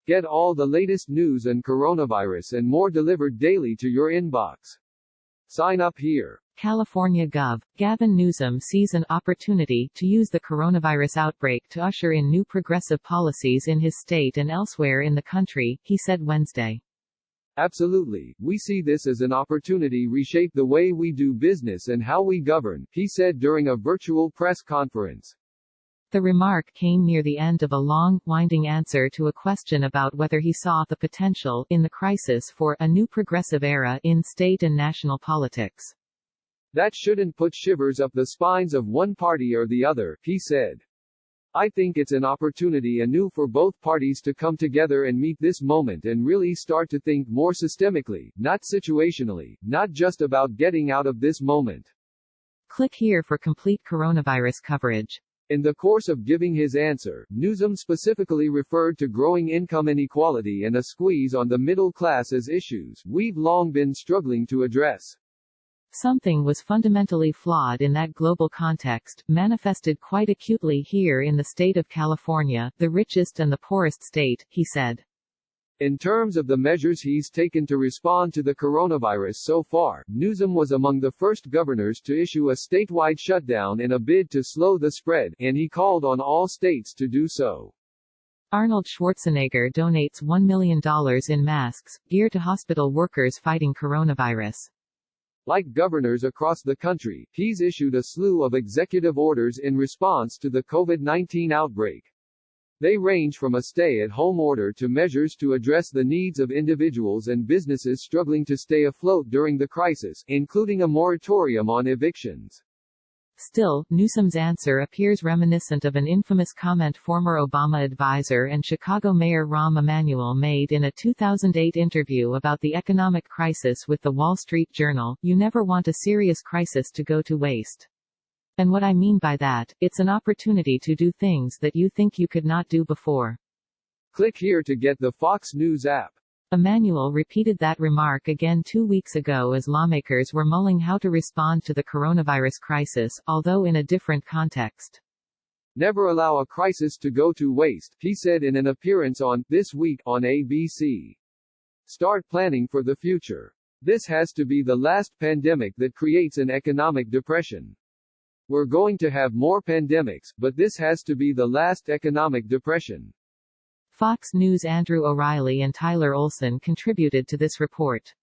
Get all the latest news and coronavirus and more delivered daily to your inbox. Sign up here. California Gov. Gavin Newsom sees an opportunity to use the coronavirus outbreak to usher in new progressive policies in his state and elsewhere in the country, he said Wednesday. Absolutely, we see this as an opportunity to reshape the way we do business and how we govern, he said during a virtual press conference. The remark came near the end of a long, winding answer to a question about whether he saw the potential, in the crisis, for a new progressive era in state and national politics. That shouldn't put shivers up the spines of one party or the other, he said. I think it's an opportunity anew for both parties to come together and meet this moment and really start to think more systemically, not situationally, not just about getting out of this moment. Click here for complete coronavirus coverage. In the course of giving his answer, Newsom specifically referred to growing income inequality and a squeeze on the middle class as issues we've long been struggling to address. Something was fundamentally flawed in that global context, manifested quite acutely here in the state of California, the richest and the poorest state, he said. In terms of the measures he's taken to respond to the coronavirus so far, Newsom was among the first governors to issue a statewide shutdown in a bid to slow the spread, and he called on all states to do so. Arnold Schwarzenegger donates $1 million in masks, gear to hospital workers fighting coronavirus. Like governors across the country, he's issued a slew of executive orders in response to the COVID-19 outbreak. They range from a stay-at-home order to measures to address the needs of individuals and businesses struggling to stay afloat during the crisis, including a moratorium on evictions. Still, Newsom's answer appears reminiscent of an infamous comment former Obama advisor and Chicago Mayor Rahm Emanuel made in a 2008 interview about the economic crisis with the Wall Street Journal: "You never want a serious crisis to go to waste. And what I mean by that, it's an opportunity to do things that you think you could not do before." Click here to get the Fox News app. Emanuel repeated that remark again 2 weeks ago as lawmakers were mulling how to respond to the coronavirus crisis, although in a different context. Never allow a crisis to go to waste, he said in an appearance on This Week on ABC. Start planning for the future. This has to be the last pandemic that creates an economic depression. We're going to have more pandemics, but this has to be the last economic depression. Fox News' Andrew O'Reilly and Tyler Olson contributed to this report.